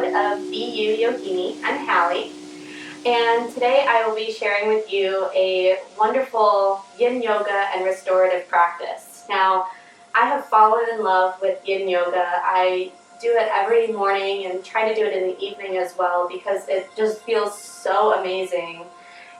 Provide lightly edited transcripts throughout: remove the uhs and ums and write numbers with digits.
episode of Be You Yogini. I'm Hallie, and today I will be sharing with you a wonderful Yin Yoga and restorative practice. Now, I have fallen in love with Yin Yoga. I do it every morning and try to do it in the evening as well because it just feels so amazing.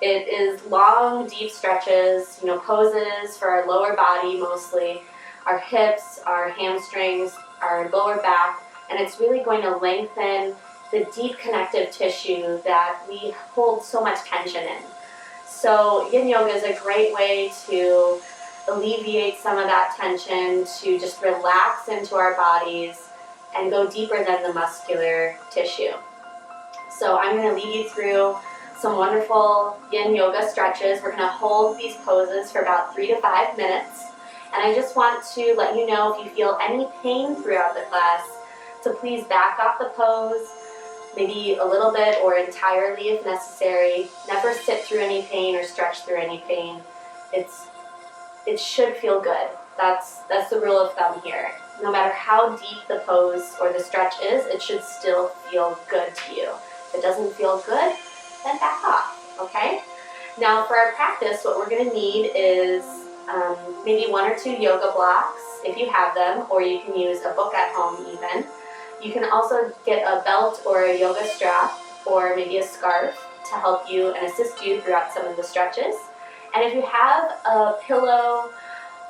It is long, deep stretches, poses for our lower body mostly, our hips, our hamstrings, our lower back, and it's really going to lengthen the deep connective tissue that we hold so much tension in. So Yin Yoga is a great way to alleviate some of that tension, to just relax into our bodies and go deeper than the muscular tissue. So I'm going to lead you through some wonderful Yin Yoga stretches. We're going to hold these poses for about 3 to 5 minutes. And I just want to let you know if you feel any pain throughout the class, to please back off the pose, maybe a little bit or entirely if necessary. Never sit through any pain or stretch through any pain. It should feel good. That's the rule of thumb here. No matter how deep the pose or the stretch is, it should still feel good to you. If it doesn't feel good, then back off, okay? Now for our practice, what we're gonna need is maybe 1 or 2 yoga blocks, if you have them, or you can use a book at home even. You can also get a belt or a yoga strap, or maybe a scarf to help you and assist you throughout some of the stretches. And if you have a pillow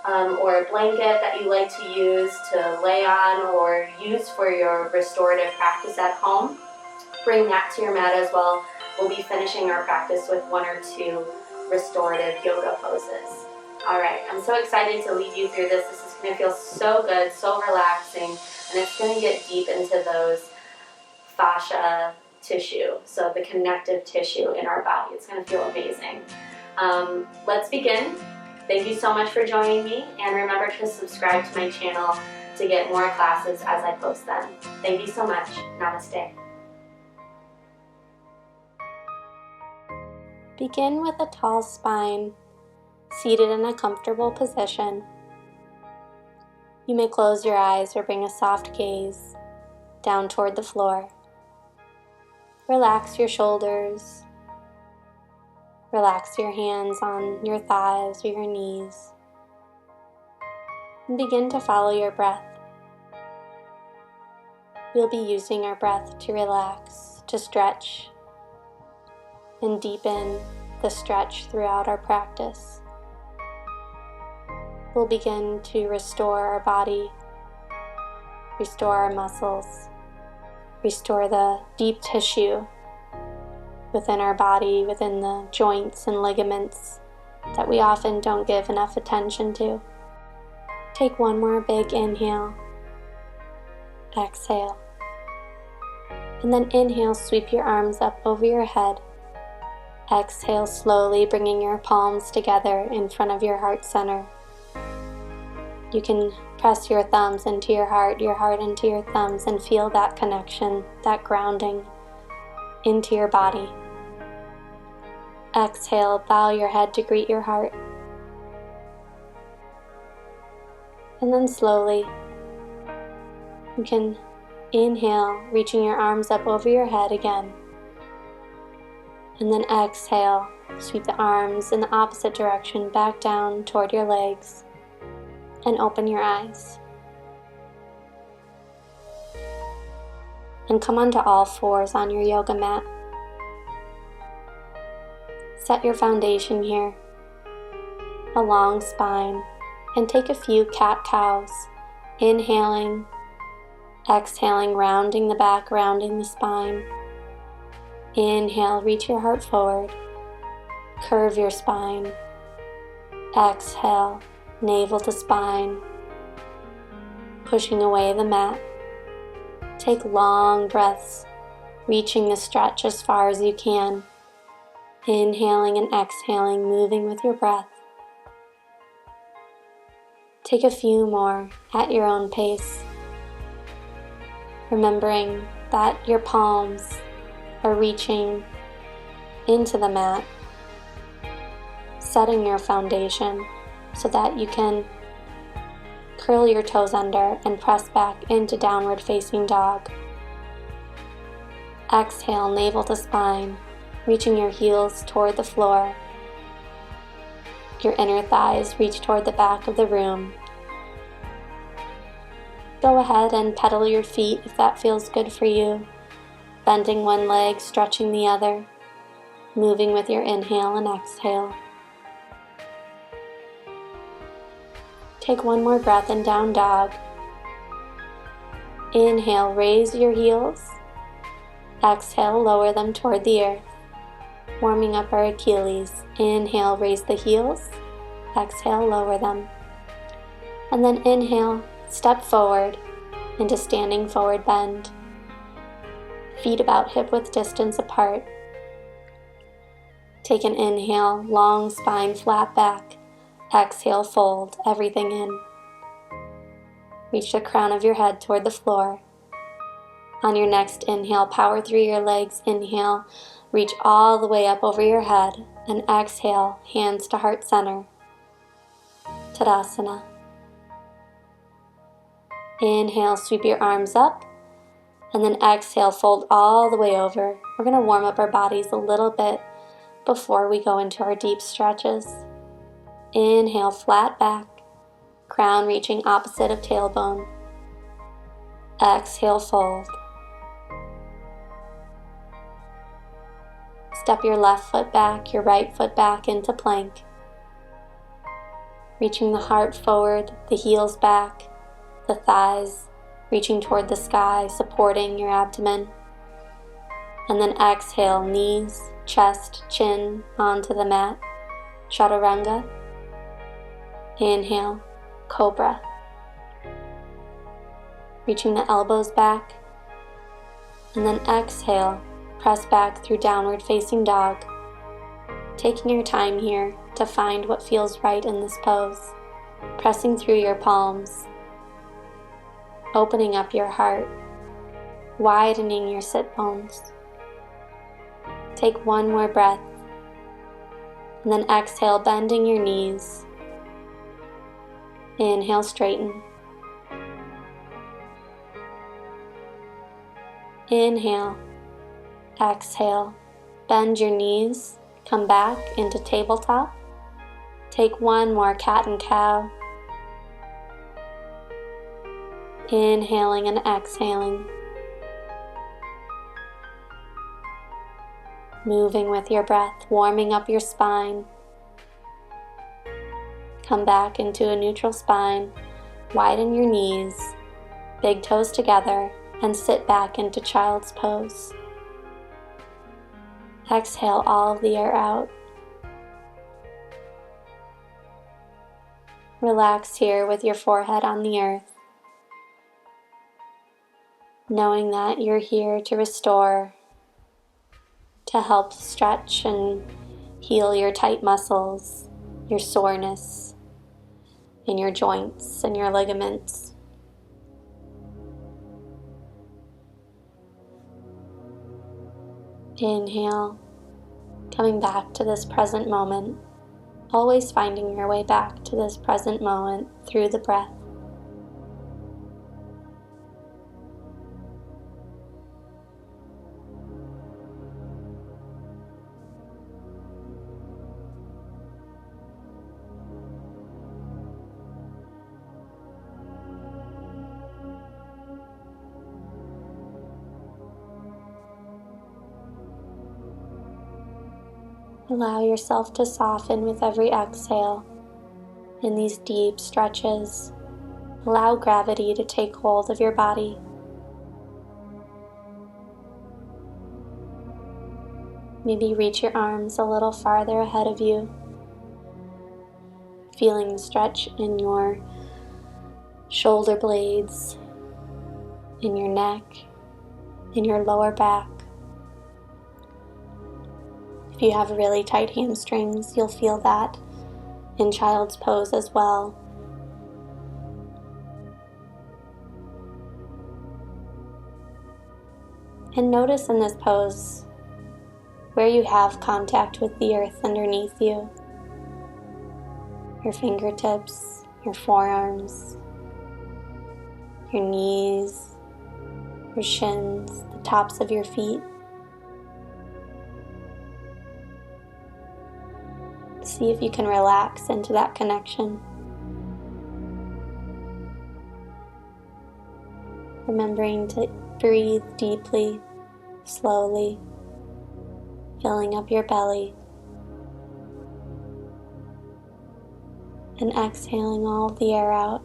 or a blanket that you like to use to lay on or use for your restorative practice at home, bring that to your mat as well. We'll be finishing our practice with 1 or 2 restorative yoga poses. Alright, I'm so excited to lead you through this. This is going to feel so good, so relaxing, and it's going to get deep into those fascia tissue, so the connective tissue in our body. It's going to feel amazing. Let's begin. Thank you so much for joining me, and remember to subscribe to my channel to get more classes as I post them. Thank you so much. Namaste. Begin with a tall spine, seated in a comfortable position. You may close your eyes or bring a soft gaze down toward the floor. Relax your shoulders. Relax your hands on your thighs or your knees. And begin to follow your breath. We'll be using our breath to relax, to stretch, and deepen the stretch throughout our practice. We'll begin to restore our body, restore our muscles, restore the deep tissue within our body, within the joints and ligaments that we often don't give enough attention to. Take 1 more big inhale, exhale, and then inhale, sweep your arms up over your head. Exhale slowly, bringing your palms together in front of your heart center. You can press your thumbs into your heart into your thumbs, and feel that connection, that grounding into your body. Exhale, bow your head to greet your heart. And then slowly, you can inhale, reaching your arms up over your head again. And then exhale, sweep the arms in the opposite direction back down toward your legs, and open your eyes. And come onto all fours on your yoga mat. Set your foundation here, a long spine, and take a few cat-cows, inhaling, exhaling, rounding the back, rounding the spine. Inhale, reach your heart forward, curve your spine. Exhale, navel to spine, pushing away the mat. Take long breaths, reaching the stretch as far as you can. Inhaling and exhaling, moving with your breath. Take a few more at your own pace, remembering that your palms are reaching into the mat, setting your foundation so that you can curl your toes under and press back into downward facing dog. Exhale, navel to spine, reaching your heels toward the floor. Your inner thighs reach toward the back of the room. Go ahead and pedal your feet if that feels good for you, bending one leg, stretching the other, moving with your inhale and exhale. Take one more breath in down dog. Inhale, raise your heels. Exhale, lower them toward the earth, warming up our Achilles. Inhale, raise the heels. Exhale, lower them. And then inhale, step forward into standing forward bend. Feet about hip-width distance apart. Take an inhale, long spine, flat back. Exhale, fold everything in. Reach the crown of your head toward the floor. On your next inhale, power through your legs. Inhale, reach all the way up over your head. And exhale, hands to heart center. Tadasana. Inhale, sweep your arms up. And then exhale, fold all the way over. We're going to warm up our bodies a little bit before we go into our deep stretches. Inhale, flat back. Crown reaching opposite of tailbone. Exhale, fold. Step your left foot back, your right foot back into plank. Reaching the heart forward, the heels back, the thighs reaching toward the sky, supporting your abdomen. And then exhale, knees, chest, chin onto the mat. Chaturanga. Inhale, cobra. Reaching the elbows back. And then exhale, press back through downward facing dog. Taking your time here to find what feels right in this pose. Pressing through your palms. Opening up your heart. Widening your sit bones. Take one more breath. And then exhale, bending your knees. Inhale, straighten. Inhale. Exhale. Bend your knees. Come back into tabletop. Take one more cat and cow. Inhaling and exhaling. Moving with your breath, warming up your spine. Come back into a neutral spine. Widen your knees, big toes together, and sit back into child's pose. Exhale all of the air out. Relax here with your forehead on the earth, knowing that you're here to restore, to help stretch and heal your tight muscles, your soreness in your joints and your ligaments. Inhale, coming back to this present moment, always finding your way back to this present moment through the breath. Allow yourself to soften with every exhale in these deep stretches. Allow gravity to take hold of your body. Maybe reach your arms a little farther ahead of you, feeling the stretch in your shoulder blades, in your neck, in your lower back. If you have really tight hamstrings, you'll feel that in child's pose as well. And notice in this pose where you have contact with the earth underneath you. Your fingertips, your forearms, your knees, your shins, the tops of your feet. See if you can relax into that connection. Remembering to breathe deeply, slowly, filling up your belly, and exhaling all the air out,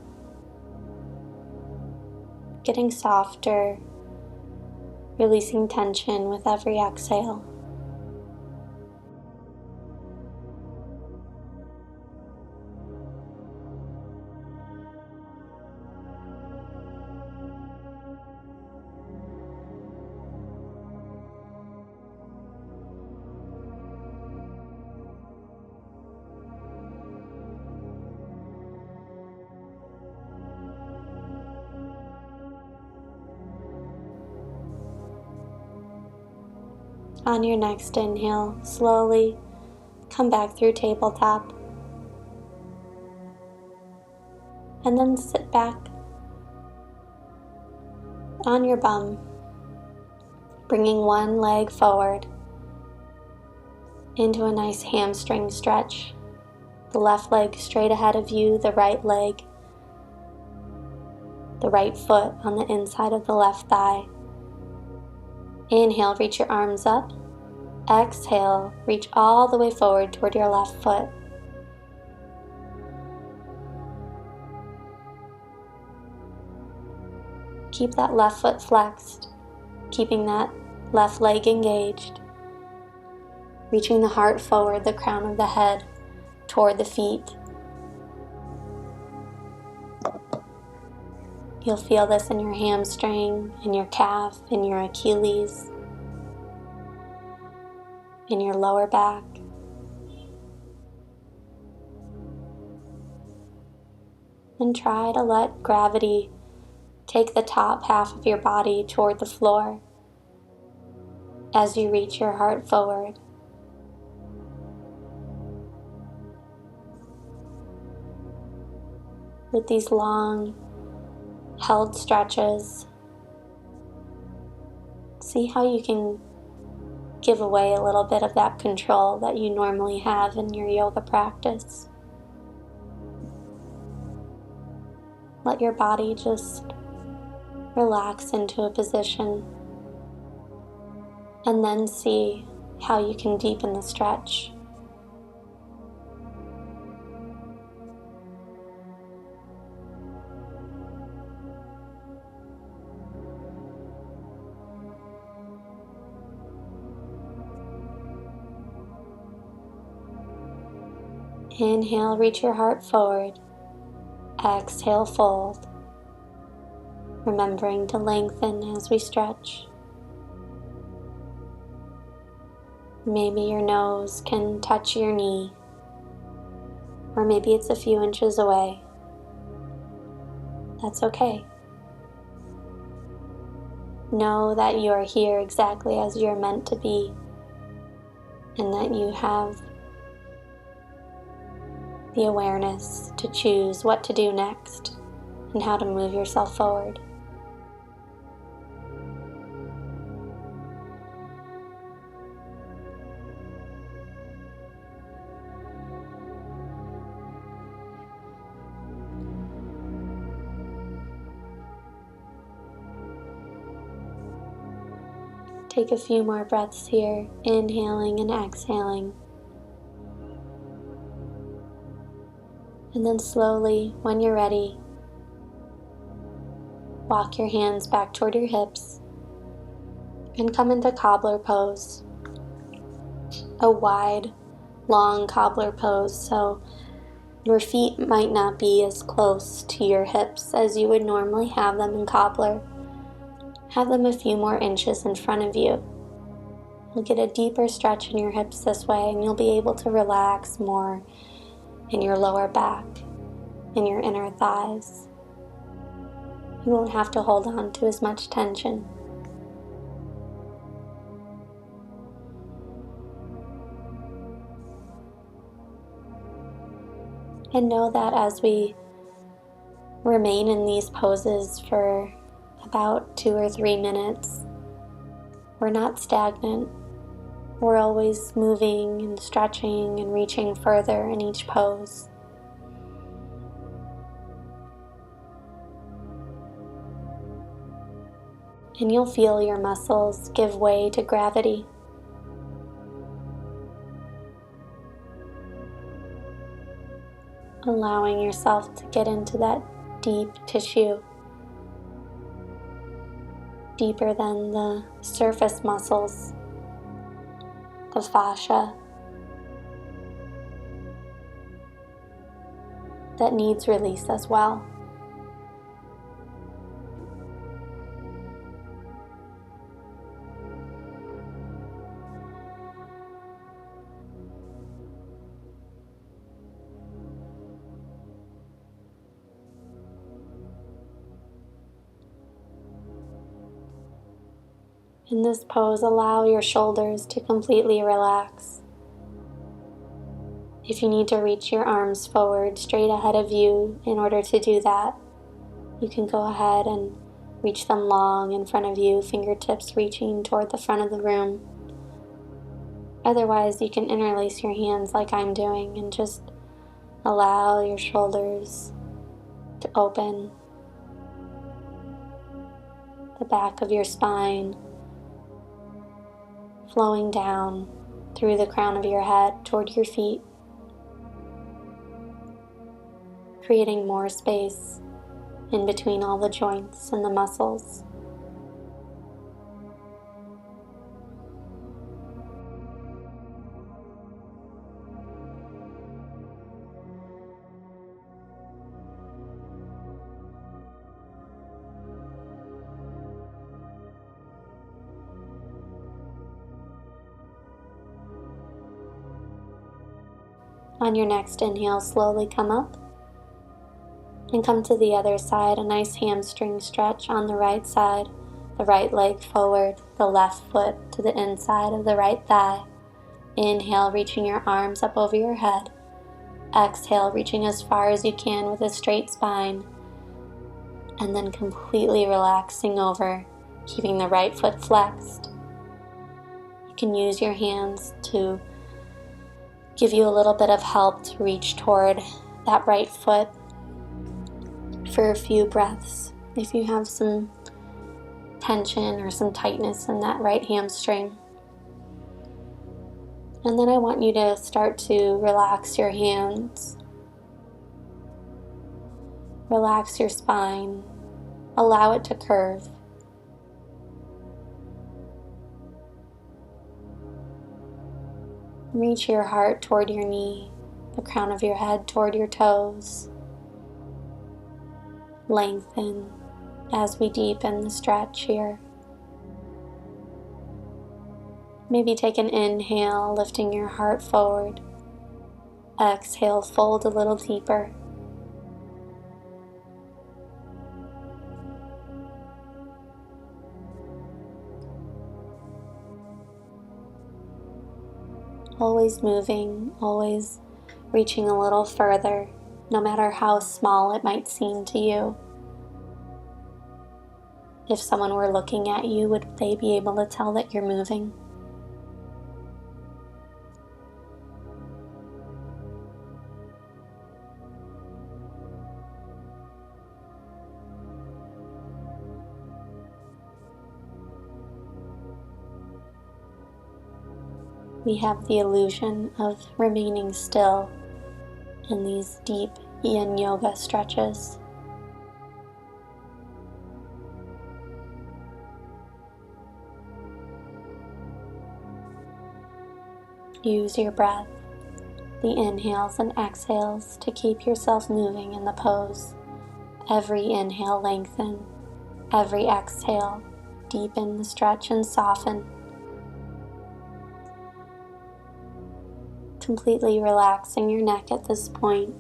getting softer, releasing tension with every exhale. On your next inhale, slowly come back through tabletop, and then sit back on your bum, bringing one leg forward into a nice hamstring stretch. The left leg straight ahead of you, the right foot on the inside of the left thigh. Inhale, reach your arms up. Exhale, reach all the way forward toward your left foot. Keep that left foot flexed, keeping that left leg engaged. Reaching the heart forward, the crown of the head toward the feet. You'll feel this in your hamstring, in your calf, in your Achilles, in your lower back. And try to let gravity take the top half of your body toward the floor as you reach your heart forward. With these long, held stretches, see how you can give away a little bit of that control that you normally have in your yoga practice. Let your body just relax into a position, and then see how you can deepen the stretch. Inhale, reach your heart forward. Exhale, fold. Remembering to lengthen as we stretch. Maybe your nose can touch your knee, or maybe it's a few inches away. That's okay. Know that you are here exactly as you're meant to be, and that you have the awareness to choose what to do next and how to move yourself forward. Take a few more breaths here, inhaling and exhaling. And then slowly, when you're ready, walk your hands back toward your hips and come into cobbler pose. A wide, long cobbler pose, so your feet might not be as close to your hips as you would normally have them in cobbler. Have them a few more inches in front of you. You'll get a deeper stretch in your hips this way, and you'll be able to relax more in your lower back, in your inner thighs. You won't have to hold on to as much tension. And know that as we remain in these poses for about 2 or 3 minutes, we're not stagnant. We're always moving and stretching and reaching further in each pose. And you'll feel your muscles give way to gravity. Allowing yourself to get into that deep tissue, deeper than the surface muscles, the fascia, that needs release as well. In this pose, allow your shoulders to completely relax. If you need to reach your arms forward straight ahead of you in order to do that, you can go ahead and reach them long in front of you, fingertips reaching toward the front of the room. Otherwise, you can interlace your hands like I'm doing and just allow your shoulders to open, the back of your spine flowing down through the crown of your head toward your feet, creating more space in between all the joints and the muscles. On your next inhale, slowly come up and come to the other side, a nice hamstring stretch on the right side, the right leg forward, the left foot to the inside of the right thigh. Inhale, reaching your arms up over your head. Exhale, reaching as far as you can with a straight spine, and then completely relaxing over, keeping the right foot flexed. You can use your hands to give you a little bit of help to reach toward that right foot for a few breaths if you have some tension or some tightness in that right hamstring. And then I want you to start to relax your hands, relax your spine, allow it to curve. Reach your heart toward your knee, the crown of your head toward your toes. Lengthen as we deepen the stretch here. Maybe take an inhale, lifting your heart forward. Exhale, fold a little deeper. Always moving, always reaching a little further, no matter how small it might seem to you. If someone were looking at you, would they be able to tell that you're moving? We have the illusion of remaining still in these deep Yin Yoga stretches. Use your breath, the inhales and exhales, to keep yourself moving in the pose. Every inhale, lengthen. Every exhale, deepen the stretch and soften. Completely relaxing your neck at this point,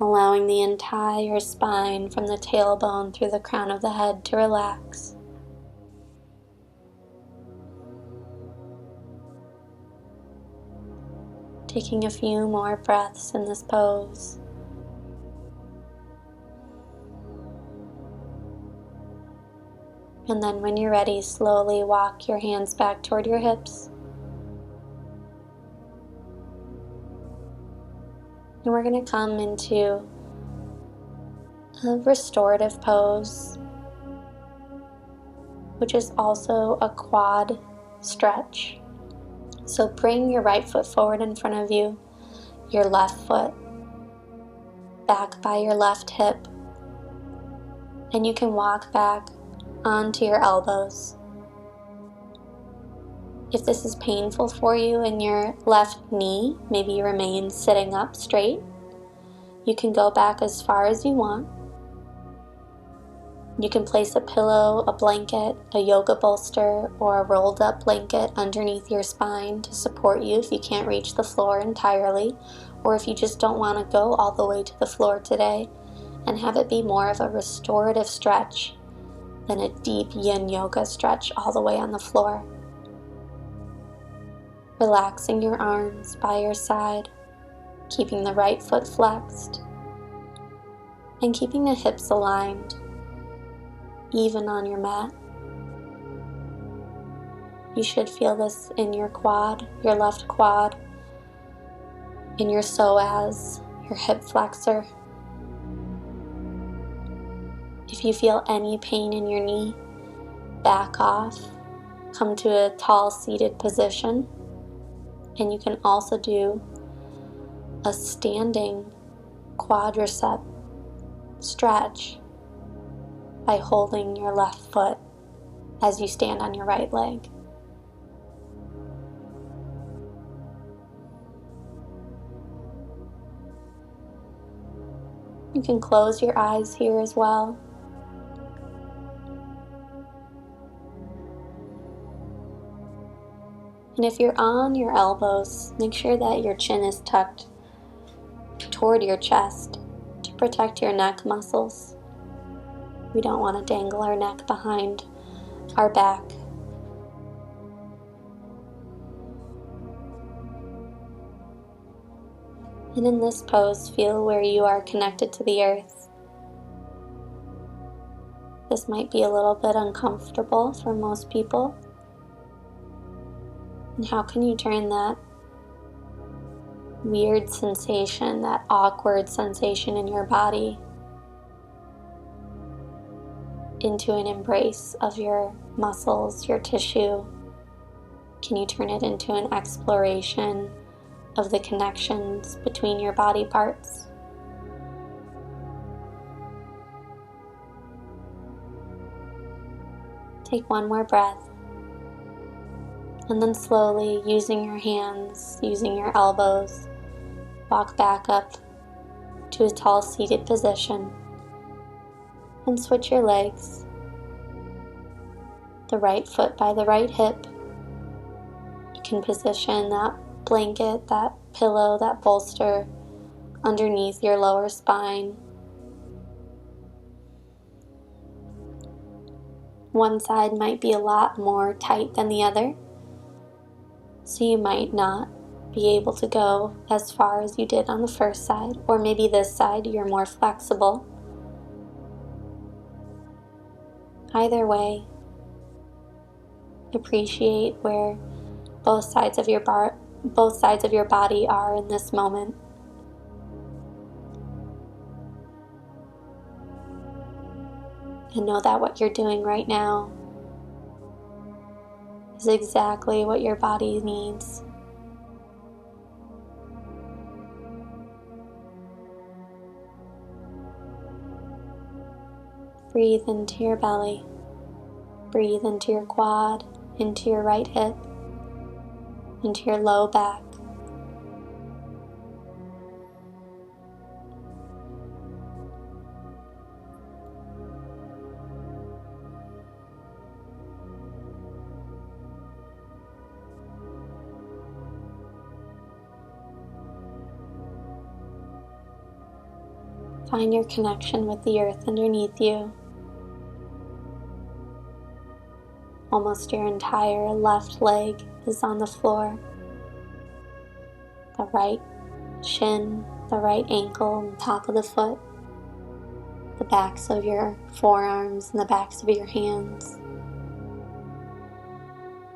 allowing the entire spine from the tailbone through the crown of the head to relax. Taking a few more breaths in this pose. And then when you're ready, slowly walk your hands back toward your hips. And we're going to come into a restorative pose, which is also a quad stretch. So bring your right foot forward in front of you, your left foot back by your left hip, and you can walk back onto your elbows. If this is painful for you in your left knee, maybe you remain sitting up straight. You can go back as far as you want. You can place a pillow, a blanket, a yoga bolster, or a rolled up blanket underneath your spine to support you if you can't reach the floor entirely, or if you just don't want to go all the way to the floor today, and have it be more of a restorative stretch than a deep Yin Yoga stretch all the way on the floor. Relaxing your arms by your side, keeping the right foot flexed, and keeping the hips aligned, even on your mat. You should feel this in your quad, your left quad, in your psoas, your hip flexor. If you feel any pain in your knee, back off, come to a tall seated position, and you can also do a standing quadricep stretch by holding your left foot as you stand on your right leg. You can close your eyes here as well. And if you're on your elbows, make sure that your chin is tucked toward your chest to protect your neck muscles. We don't want to dangle our neck behind our back. And in this pose, feel where you are connected to the earth. This might be a little bit uncomfortable for most people. And how can you turn that weird sensation, that awkward sensation in your body, into an embrace of your muscles, your tissue? Can you turn it into an exploration of the connections between your body parts? Take one more breath. And then slowly, using your hands, using your elbows, walk back up to a tall seated position and switch your legs. The right foot by the right hip. You can position that blanket, that pillow, that bolster underneath your lower spine. One side might be a lot more tight than the other, so you might not be able to go as far as you did on the first side, or maybe this side you're more flexible. Either way, appreciate where both sides of your body are in this moment. And know that what you're doing right now is exactly what your body needs. Breathe into your belly. Breathe into your quad, into your right hip, into your low back. Find your connection with the earth underneath you. Almost your entire left leg is on the floor. The right shin, the right ankle, and top of the foot. The backs of your forearms and the backs of your hands.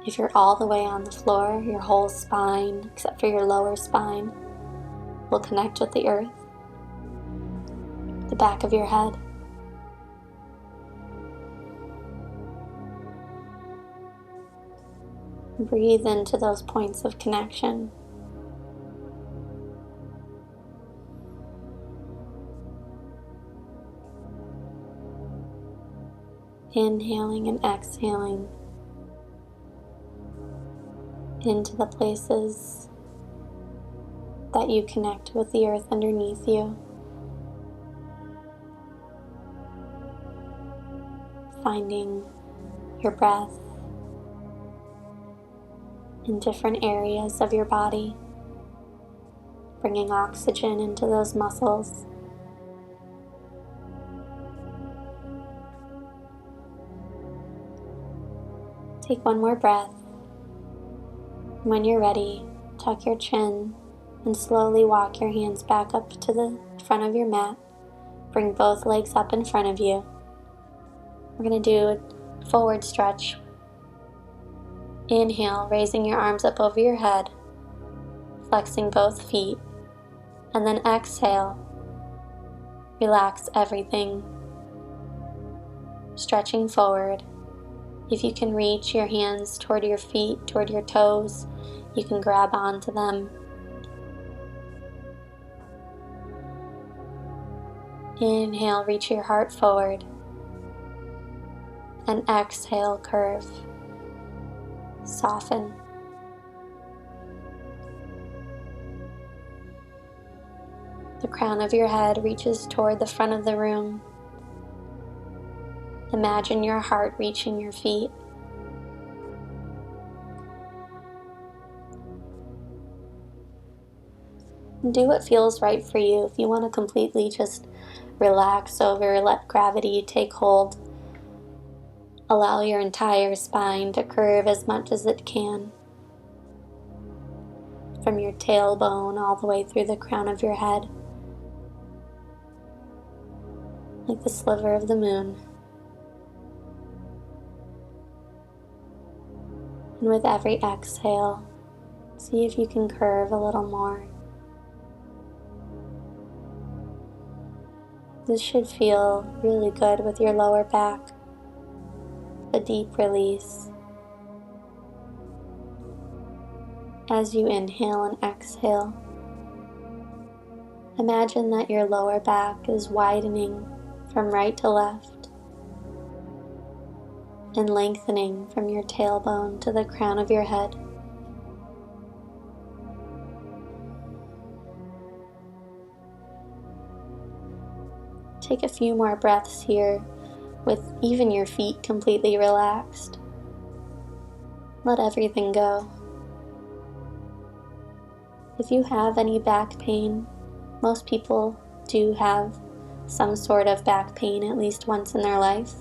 If you're all the way on the floor, your whole spine, except for your lower spine, will connect with the earth, the back of your head. Breathe into those points of connection. Inhaling and exhaling into the places that you connect with the earth underneath you. Finding your breath in different areas of your body, bringing oxygen into those muscles. Take one more breath. When you're ready, tuck your chin and slowly walk your hands back up to the front of your mat. Bring both legs up in front of you. We're going to do a forward stretch. Inhale, raising your arms up over your head, flexing both feet, and then exhale. Relax everything, stretching forward. If you can reach your hands toward your feet, toward your toes, you can grab onto them. Inhale, reach your heart forward, and exhale, curve. Soften. The crown of your head reaches toward the front of the room. Imagine your heart reaching your feet. Do what feels right for you. If you want to completely just relax over, let gravity take hold, allow your entire spine to curve as much as it can, from your tailbone all the way through the crown of your head, like the sliver of the moon. And with every exhale, see if you can curve a little more. This should feel really good with your lower back. A deep release. As you inhale and exhale, imagine that your lower back is widening from right to left and lengthening from your tailbone to the crown of your head. Take a few more breaths here with even your feet completely relaxed. Let everything go. If you have any back pain, most people do have some sort of back pain at least once in their life,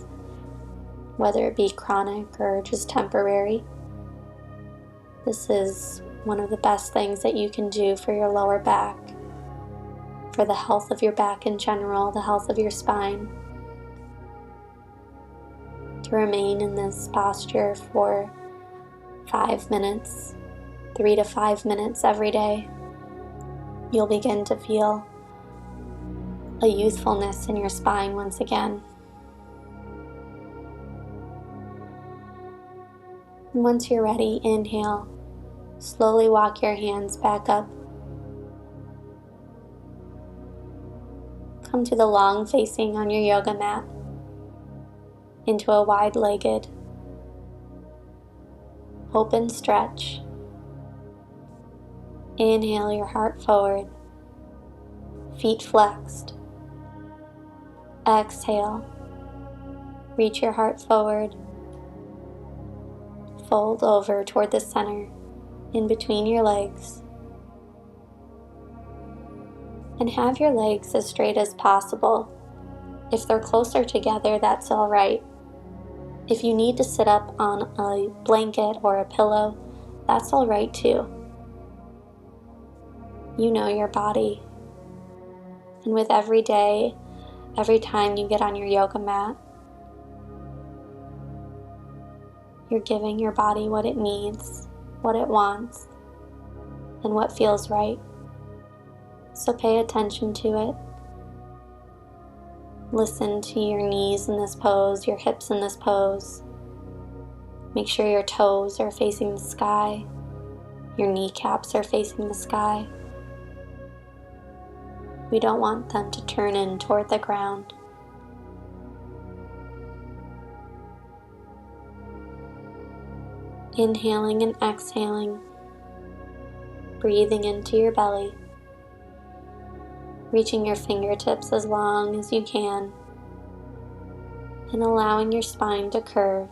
whether it be chronic or just temporary. This is one of the best things that you can do for your lower back, for the health of your back in general, the health of your spine. To remain in this posture for 5 minutes, 3 to 5 minutes every day, you'll begin to feel a youthfulness in your spine once again. And once you're ready, inhale. Slowly walk your hands back up. Come to the long facing on your yoga mat into a wide-legged open stretch. Inhale your heart forward, feet flexed. Exhale, reach your heart forward, fold over toward the center in between your legs, and have your legs as straight as possible. If they're closer together, that's all right. If you need to sit up on a blanket or a pillow, that's all right too. You know your body. And with every day, every time you get on your yoga mat, you're giving your body what it needs, what it wants, and what feels right. So pay attention to it. Listen to your knees in this pose, your hips in this pose. Make sure your toes are facing the sky, your kneecaps are facing the sky. We don't want them to turn in toward the ground. Inhaling and exhaling, breathing into your belly, reaching your fingertips as long as you can, and allowing your spine to curve.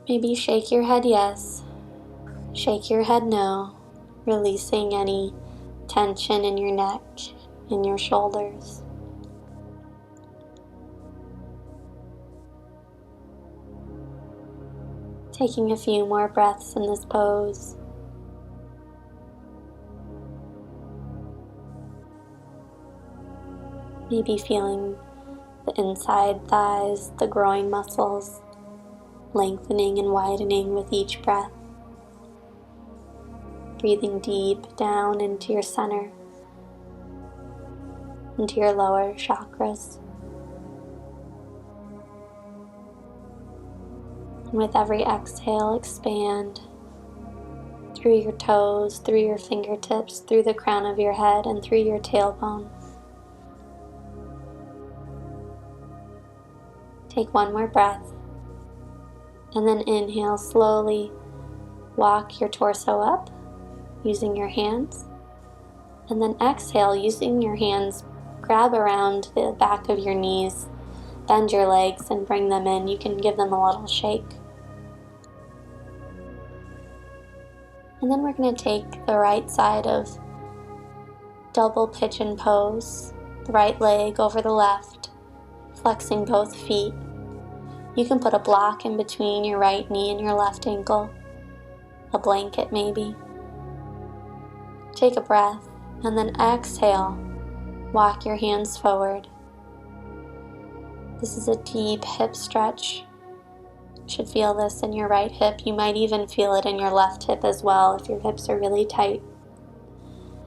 Maybe shake your head yes, shake your head no, releasing any tension in your neck and your shoulders. Taking a few more breaths in this pose. Maybe feeling the inside thighs, the groin muscles, lengthening and widening with each breath. Breathing deep down into your center, into your lower chakras. And with every exhale, expand through your toes, through your fingertips, through the crown of your head, and through your tailbone. Take one more breath, and then inhale slowly. Walk your torso up using your hands, and then exhale using your hands. Grab around the back of your knees, bend your legs and bring them in. You can give them a little shake. And then we're going to take the right side of double pigeon pose, the right leg over the left, flexing both feet. You can put a block in between your right knee and your left ankle, a blanket maybe. Take a breath and then exhale. Walk your hands forward. This is a deep hip stretch. You should feel this in your right hip. You might even feel it in your left hip as well if your hips are really tight.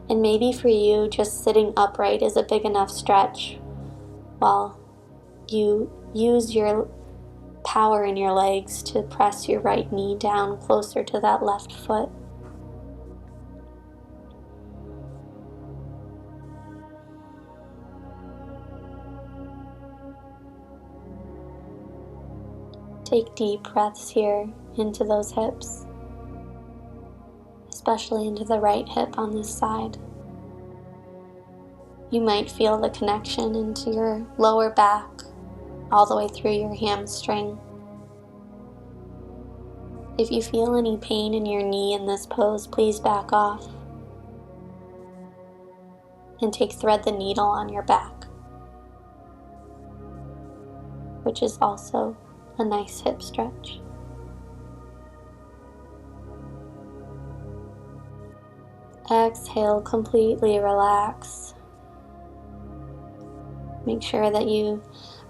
And maybe for you, just sitting upright is a big enough stretch while you use your power in your legs to press your right knee down closer to that left foot. Take deep breaths here into those hips, especially into the right hip on this side. You might feel the connection into your lower back, all the way through your hamstring. If you feel any pain in your knee in this pose, please back off and take thread the needle on your back, which is also a nice hip stretch. Exhale, completely relax. Make sure that you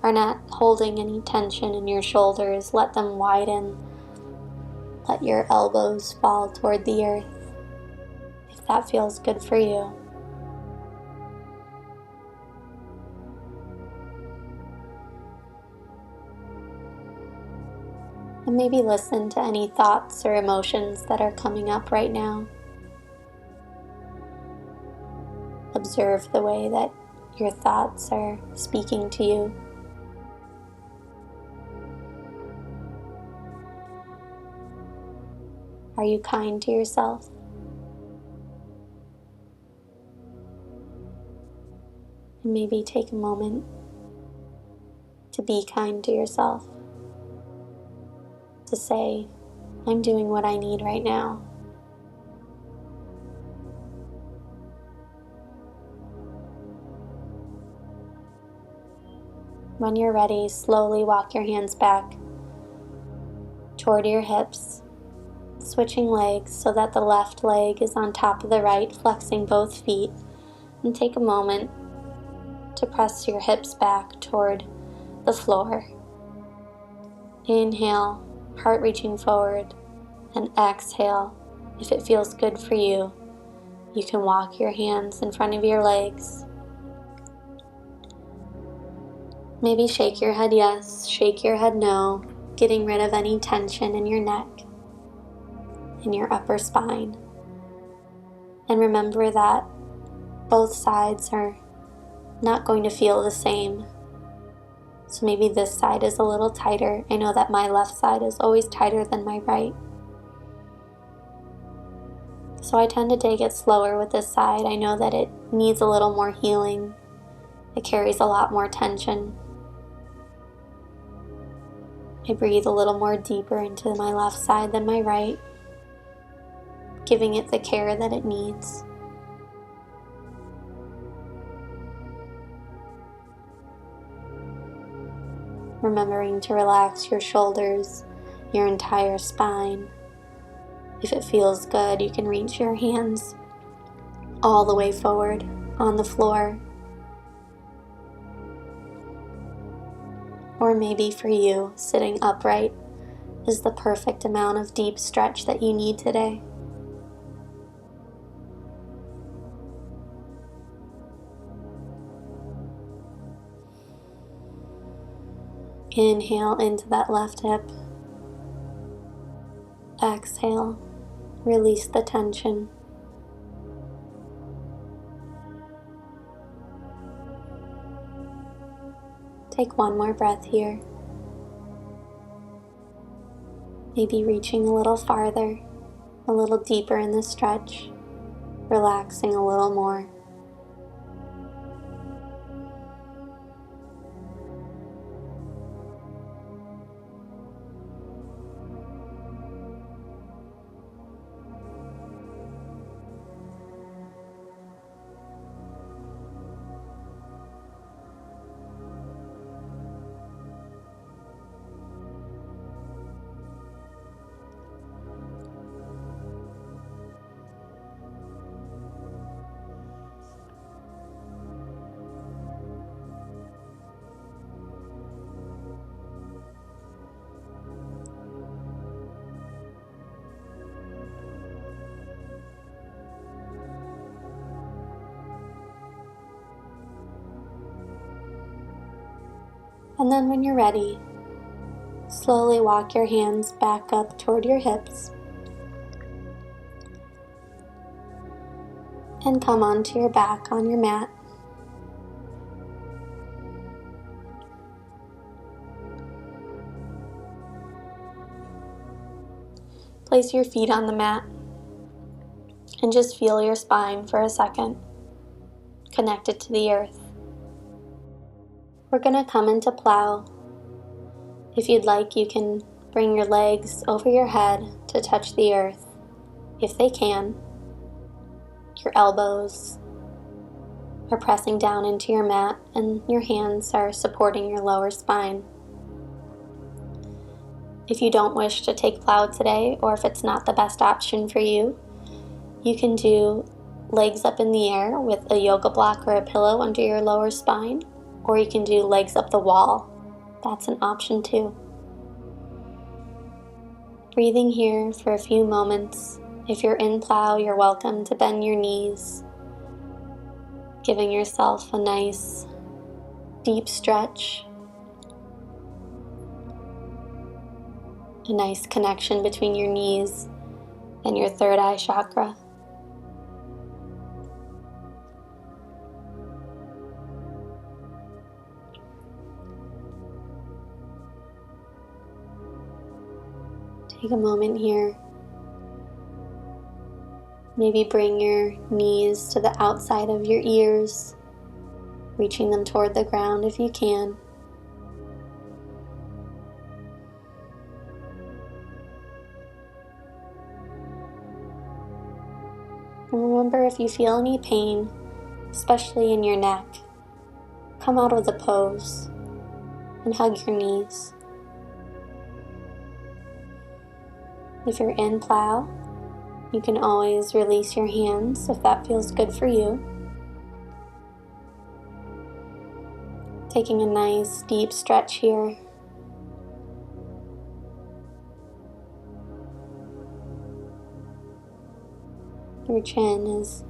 are not holding any tension in your shoulders. Let them widen. Let your elbows fall toward the earth, if that feels good for you. And maybe listen to any thoughts or emotions that are coming up right now. Observe the way that your thoughts are speaking to you. Are you kind to yourself? And maybe take a moment to be kind to yourself. To say, I'm doing what I need right now. When you're ready, slowly walk your hands back toward your hips, Switching legs so that the left leg is on top of the right, flexing both feet. And take a moment to press your hips back toward the floor. Inhale, heart reaching forward, and exhale. If it feels good for you, you can walk your hands in front of your legs. Maybe shake your head yes, shake your head no, getting rid of any tension in your neck, in your upper spine. And remember that both sides are not going to feel the same. So maybe this side is a little tighter. I know that my left side is always tighter than my right. So I tend to take it slower with this side. I know that it needs a little more healing. It carries a lot more tension. I breathe a little more deeper into my left side than my right, giving it the care that it needs. Remembering to relax your shoulders, your entire spine. If it feels good, you can reach your hands all the way forward on the floor. Or maybe for you, sitting upright is the perfect amount of deep stretch that you need today. Inhale into that left hip. Exhale, release the tension. Take one more breath here. Maybe reaching a little farther, a little deeper in the stretch, relaxing a little more. And then when you're ready, slowly walk your hands back up toward your hips and come onto your back on your mat. Place your feet on the mat and just feel your spine for a second, connected to the earth. We're going to come into plow. If you'd like, you can bring your legs over your head to touch the earth, if they can. Your elbows are pressing down into your mat and your hands are supporting your lower spine. If you don't wish to take plow today, or if it's not the best option for you, you can do legs up in the air with a yoga block or a pillow under your lower spine, or you can do legs up the wall. That's an option too. Breathing here for a few moments. If you're in plow, you're welcome to bend your knees, giving yourself a nice deep stretch, a nice connection between your knees and your third eye chakra. Take a moment here. Maybe bring your knees to the outside of your ears, reaching them toward the ground if you can. And remember, if you feel any pain, especially in your neck, come out of the pose and hug your knees. If you're in plow, you can always release your hands if that feels good for you. Taking a nice deep stretch here. Your chin is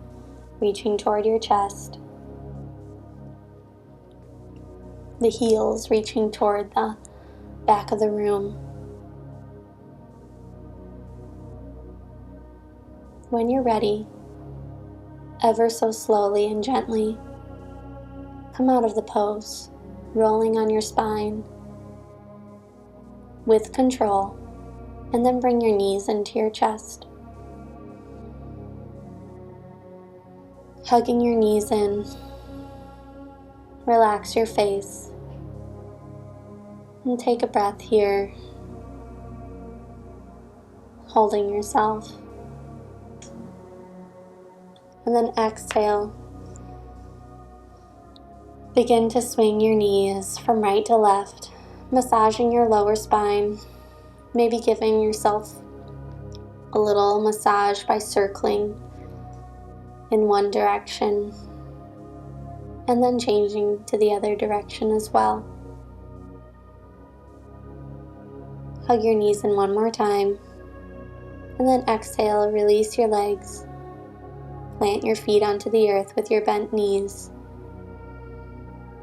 reaching toward your chest. The heels reaching toward the back of the room. When you're ready, ever so slowly and gently, come out of the pose, rolling on your spine with control, and then bring your knees into your chest. Hugging your knees in, relax your face, and take a breath here, holding yourself. And then exhale. Begin to swing your knees from right to left, massaging your lower spine, maybe giving yourself a little massage by circling in one direction and then changing to the other direction as well. Hug your knees in one more time, and then exhale, release your legs. Plant your feet onto the earth with your bent knees.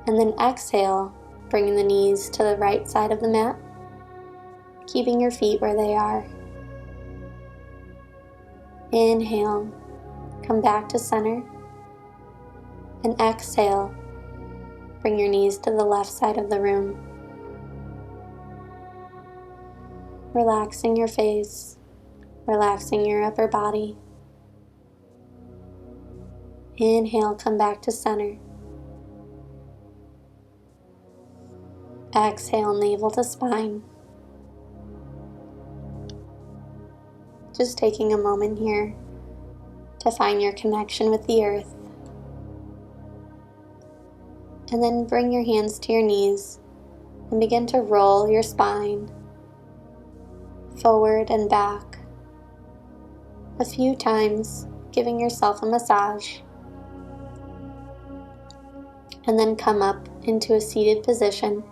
And then exhale, bringing the knees to the right side of the mat, keeping your feet where they are. Inhale, come back to center. And exhale, bring your knees to the left side of the room. Relaxing your face, relaxing your upper body. Inhale, come back to center. Exhale, navel to spine. Just taking a moment here to find your connection with the earth. And then bring your hands to your knees and begin to roll your spine forward and back a few times, giving yourself a massage. And then come up into a seated position.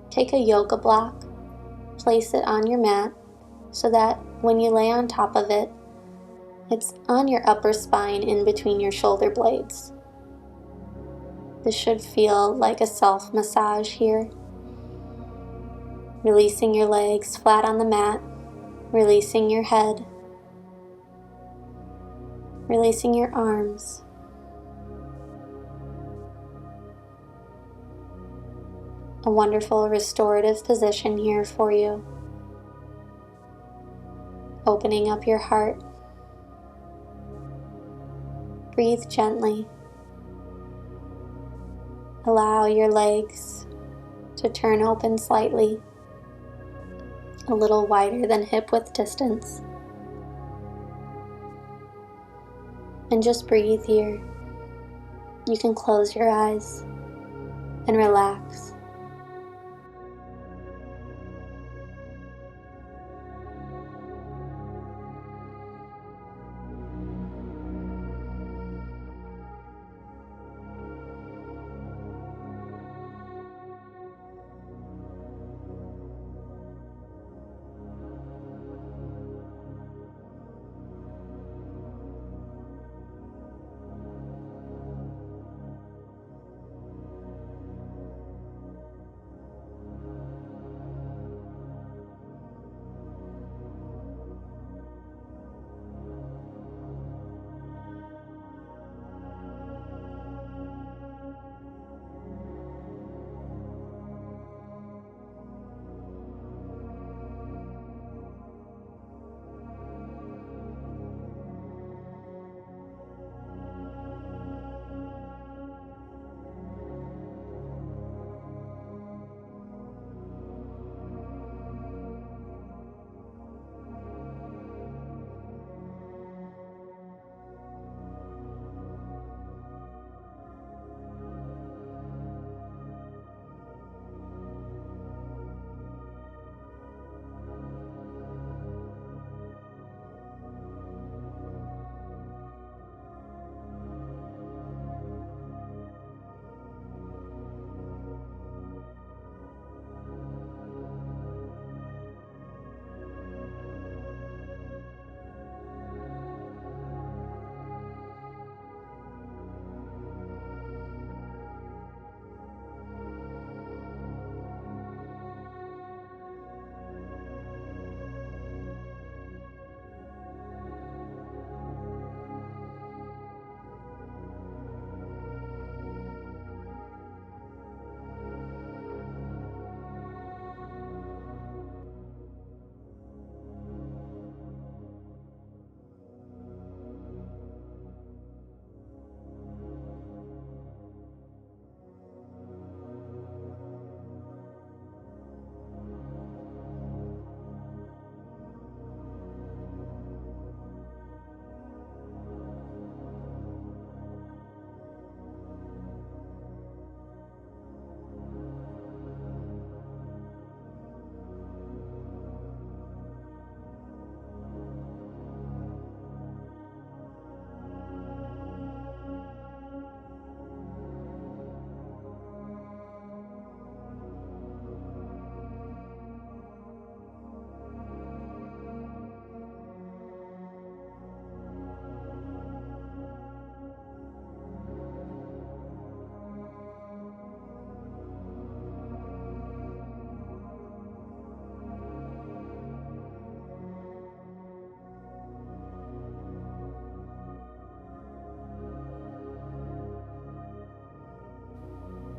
Take a yoga block, place it on your mat so that when you lay on top of it, it's on your upper spine in between your shoulder blades. This should feel like a self-massage here. Releasing your legs flat on the mat, releasing your head, releasing your arms. A wonderful restorative position here for you. Opening up your heart. Breathe gently. Allow your legs to turn open slightly, a little wider than hip width distance. And just breathe here. You can close your eyes and relax.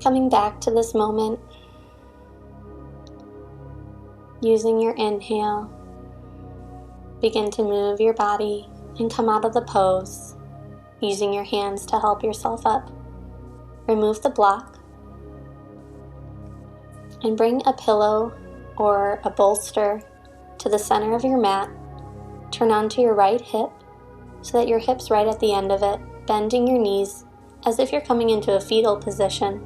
Coming back to this moment, using your inhale, begin to move your body and come out of the pose, using your hands to help yourself up. Remove the block and bring a pillow or a bolster to the center of your mat. Turn onto your right hip so that your hip's right at the end of it, bending your knees as if you're coming into a fetal position.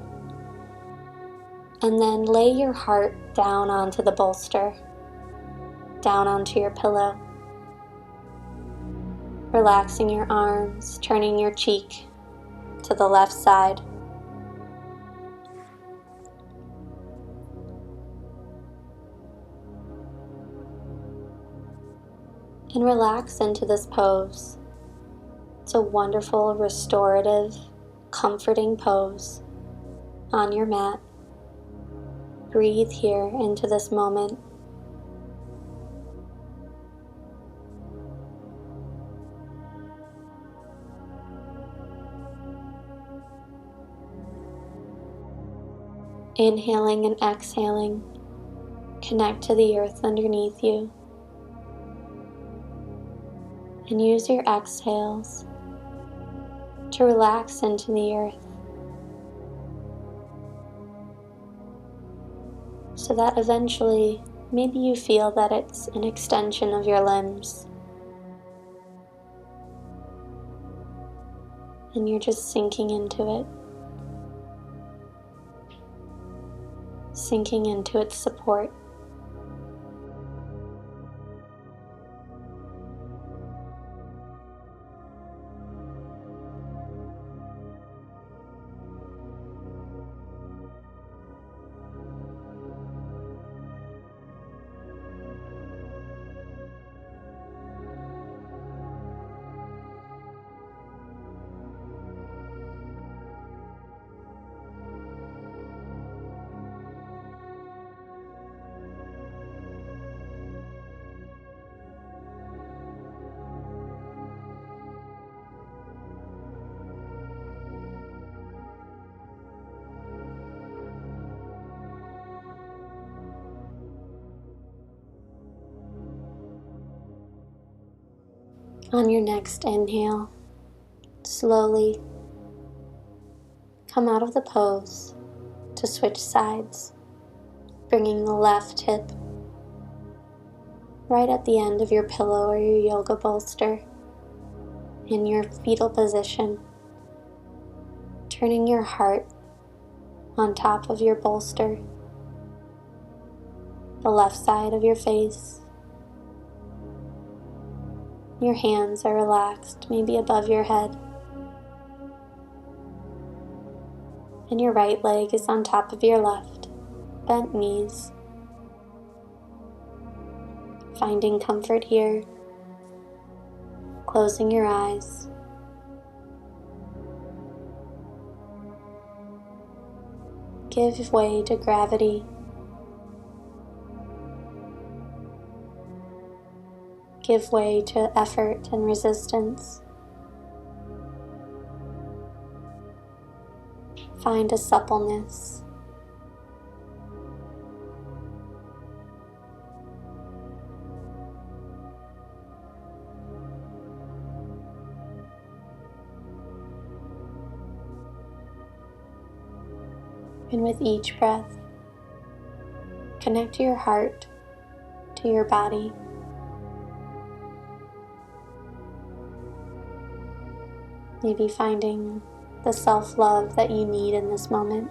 And then lay your heart down onto the bolster, down onto your pillow. Relaxing your arms, turning your cheek to the left side. And relax into this pose. It's a wonderful, restorative, comforting pose on your mat. Breathe here into this moment. Inhaling and exhaling, connect to the earth underneath you. And use your exhales to relax into the earth so that eventually maybe you feel that it's an extension of your limbs and you're just sinking into it, sinking into its support. On your next inhale, slowly come out of the pose to switch sides, bringing the left hip right at the end of your pillow or your yoga bolster in your fetal position, turning your heart on top of your bolster, the left side of your face. Your hands are relaxed, maybe above your head. And your right leg is on top of your left, bent knees. Finding comfort here, closing your eyes. Give way to gravity. Give way to effort and resistance. Find a suppleness. And with each breath, connect your heart to your body. Maybe finding the self-love that you need in this moment.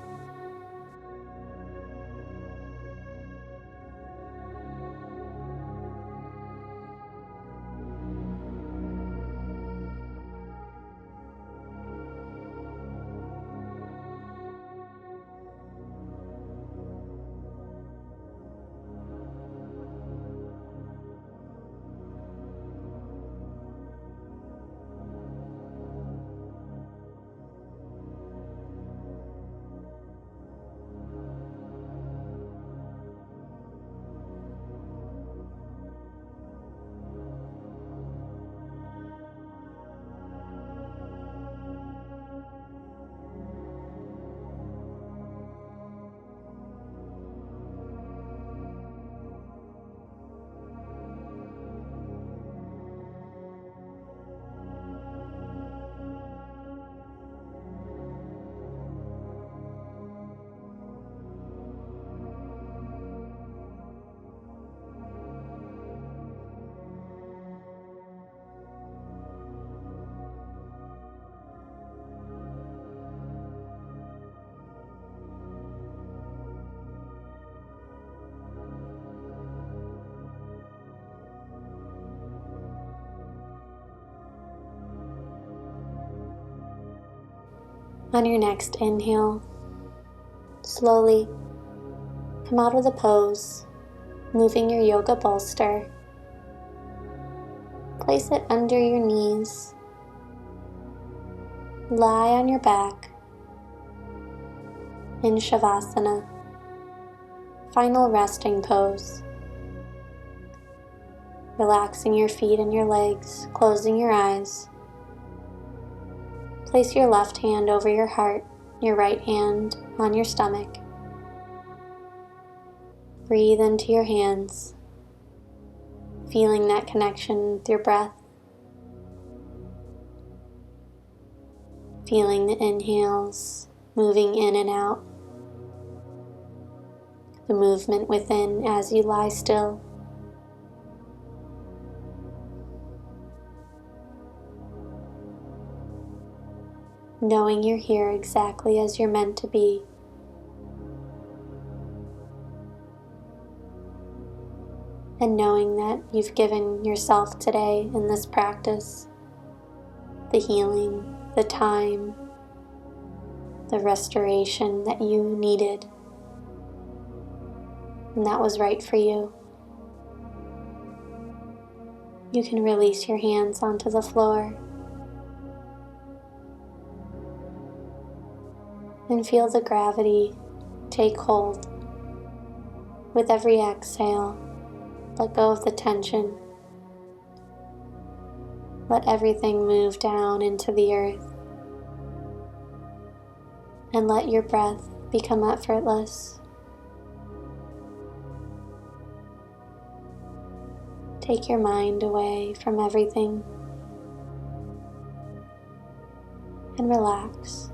On your next inhale, slowly come out of the pose, moving your yoga bolster. Place it under your knees. Lie on your back in Shavasana, final resting pose. Relaxing your feet and your legs, closing your eyes. Place your left hand over your heart, your right hand on your stomach. Breathe into your hands, feeling that connection with your breath. Feeling the inhales moving in and out. The movement within as you lie still. Knowing you're here exactly as you're meant to be. And knowing that you've given yourself today in this practice the healing, the time, the restoration that you needed. And that was right for you. You can release your hands onto the floor and feel the gravity take hold. With every exhale, let go of the tension. Let everything move down into the earth. And let your breath become effortless. Take your mind away from everything and relax.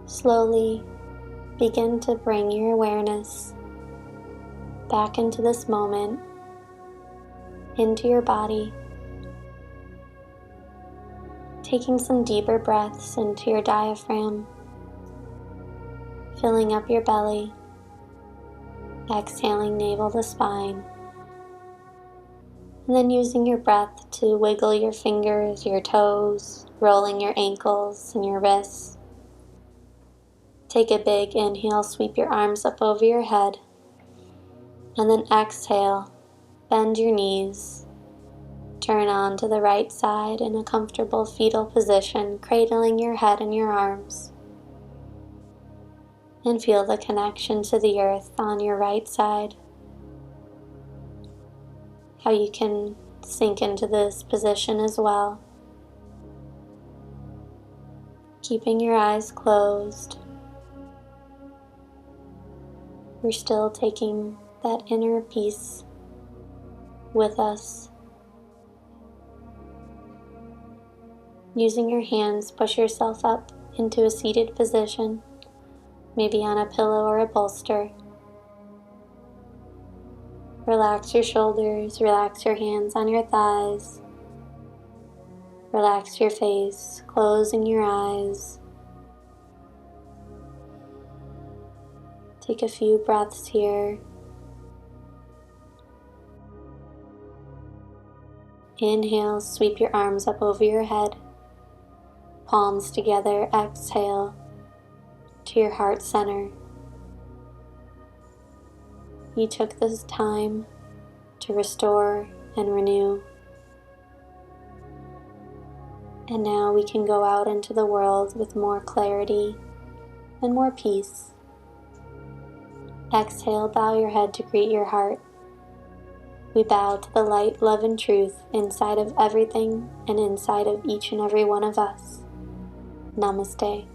Slowly begin to bring your awareness back into this moment, into your body, taking some deeper breaths into your diaphragm, filling up your belly, exhaling navel to spine, and then using your breath to wiggle your fingers, your toes, rolling your ankles and your wrists. Take a big inhale, sweep your arms up over your head, and then exhale, bend your knees, turn on to the right side in a comfortable fetal position, cradling your head in your arms, and feel the connection to the earth on your right side. How you can sink into this position as well, keeping your eyes closed. We're still taking that inner peace with us. Using your hands, push yourself up into a seated position, maybe on a pillow or a bolster. Relax your shoulders, relax your hands on your thighs. Relax your face, closing your eyes. Take a few breaths here. Inhale, sweep your arms up over your head. Palms together, exhale to your heart center. You took this time to restore and renew. And now we can go out into the world with more clarity and more peace. Exhale, bow your head to greet your heart. We bow to the light, love, and truth inside of everything and inside of each and every one of us. Namaste.